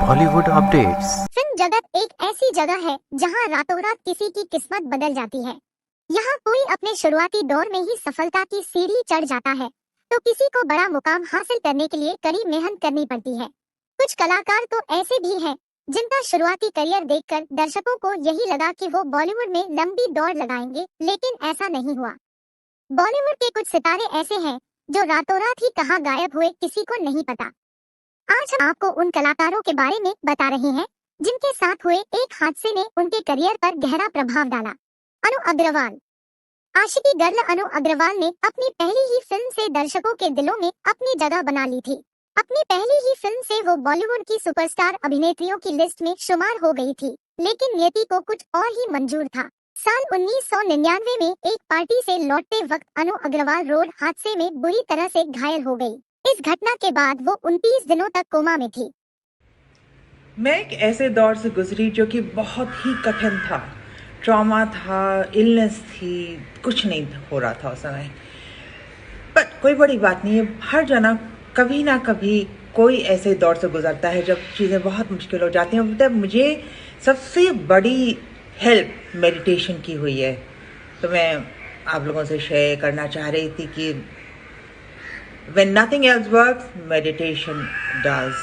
Bollywood updates. Film जगत एक ऐसी जगह है जहां रातों रात किसी की किस्मत बदल जाती है। यहाँ कोई अपने शुरुआती दौर में ही सफलता की सीढ़ी चढ़ जाता है, तो किसी को बड़ा मुकाम हासिल करने के लिए कड़ी मेहनत करनी पड़ती है। कुछ कलाकार तो ऐसे भी हैं जिनका शुरुआती करियर देखकर दर्शकों को यही लगा कि वो बॉलीवुड में लंबी दौड़ लगाएंगे, लेकिन ऐसा नहीं हुआ। बॉलीवुड के कुछ सितारे ऐसे हैं जो रातों रात ही कहाँ गायब हुए किसी को नहीं पता। आज हम आपको उन कलाकारों के बारे में बता रहे हैं जिनके साथ हुए एक हादसे ने उनके करियर पर गहरा प्रभाव डाला। अनु अग्रवाल। आशिकी गर्ल अनु अग्रवाल ने अपनी पहली ही फिल्म से दर्शकों के दिलों में अपनी जगह बना ली थी। अपनी पहली ही फिल्म से वो बॉलीवुड की सुपरस्टार अभिनेत्रियों की लिस्ट में शुमार हो गई थी, लेकिन नियति को कुछ और ही मंजूर था। साल 1999 में एक पार्टी से लौटते वक्त अनु अग्रवाल रोड हादसे में बुरी तरह से घायल हो गई। इस घटना के बाद वो 29 दिनों तक कोमा में थी। मैं एक ऐसे दौर से गुजरी जो कि बहुत ही कठिन था। ट्रॉमा था, इलनेस थी, कुछ नहीं हो रहा था उस समय। पर कोई बड़ी बात नहीं है, हर जना कभी ना कभी कोई ऐसे दौर से गुजरता है जब चीज़ें बहुत मुश्किल हो जाती हैं। तब मुझे सबसे बड़ी हेल्प मेडिटेशन की हुई है, तो मैं आप लोगों से शेयर करना चाह रही थी कि when nothing else works, meditation does.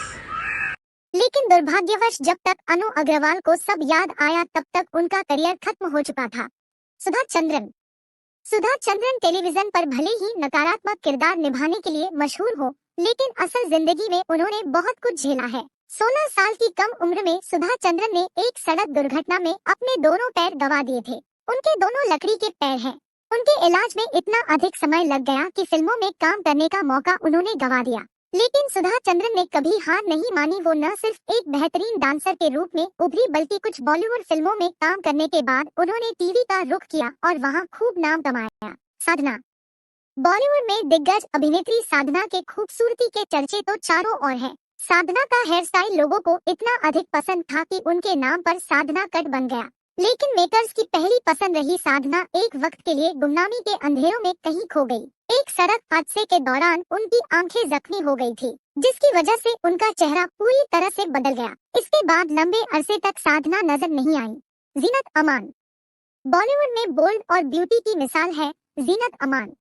लेकिन दुर्भाग्यवश जब तक अनु अग्रवाल को सब याद आया तब तक उनका करियर खत्म हो चुका था। सुधा चंद्रन। सुधा चंद्रन टेलीविजन पर भले ही नकारात्मक किरदार निभाने के लिए मशहूर हो, लेकिन असल जिंदगी में उन्होंने बहुत कुछ झेला है। 16 साल की कम उम्र में सुधा चंद्रन ने एक सड़क दुर्घटना में अपने दोनों पैर गंवा दिए थे। उनके दोनों लकड़ी के पैर हैं। उनके इलाज में इतना अधिक समय लग गया कि फिल्मों में काम करने का मौका उन्होंने गंवा दिया, लेकिन सुधा चंद्रन ने कभी हार नहीं मानी। वो न सिर्फ एक बेहतरीन डांसर के रूप में उभरी, बल्कि कुछ बॉलीवुड फिल्मों में काम करने के बाद उन्होंने टीवी का रुख किया और वहां खूब नाम कमाया। साधना। बॉलीवुड में दिग्गज अभिनेत्री साधना के खूबसूरती के चर्चे तो चारों ओर हैं। साधना का हेयर स्टाइल लोगों को इतना अधिक पसंद था कि उनके नाम पर साधना कट बन गया। लेकिन मेकर्स की पहली पसंद रही साधना एक वक्त के लिए गुमनामी के अंधेरों में कहीं खो गई। एक सड़क हादसे के दौरान उनकी आंखें जख्मी हो गई थी, जिसकी वजह से उनका चेहरा पूरी तरह से बदल गया। इसके बाद लंबे अरसे तक साधना नजर नहीं आई। जीनत अमान। बॉलीवुड में बोल्ड और ब्यूटी की मिसाल है जीनत अमान।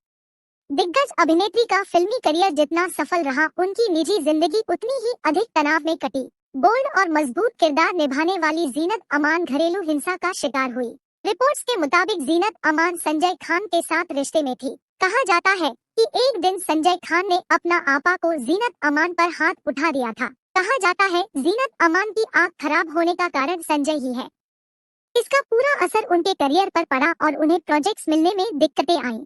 दिग्गज अभिनेत्री का फिल्मी करियर जितना सफल रहा, उनकी निजी जिंदगी उतनी ही अधिक तनाव में कटी। बोल्ड और मजबूत किरदार निभाने वाली जीनत अमान घरेलू हिंसा का शिकार हुई। रिपोर्ट्स के मुताबिक जीनत अमान संजय खान के साथ रिश्ते में थी। कहा जाता है कि एक दिन संजय खान ने अपना आपा को जीनत अमान पर हाथ उठा दिया था। कहा जाता है जीनत अमान की आंख खराब होने का कारण संजय ही है। इसका पूरा असर उनके करियर पर पड़ा और उन्हें प्रोजेक्ट्स मिलने में दिक्कतें आईं।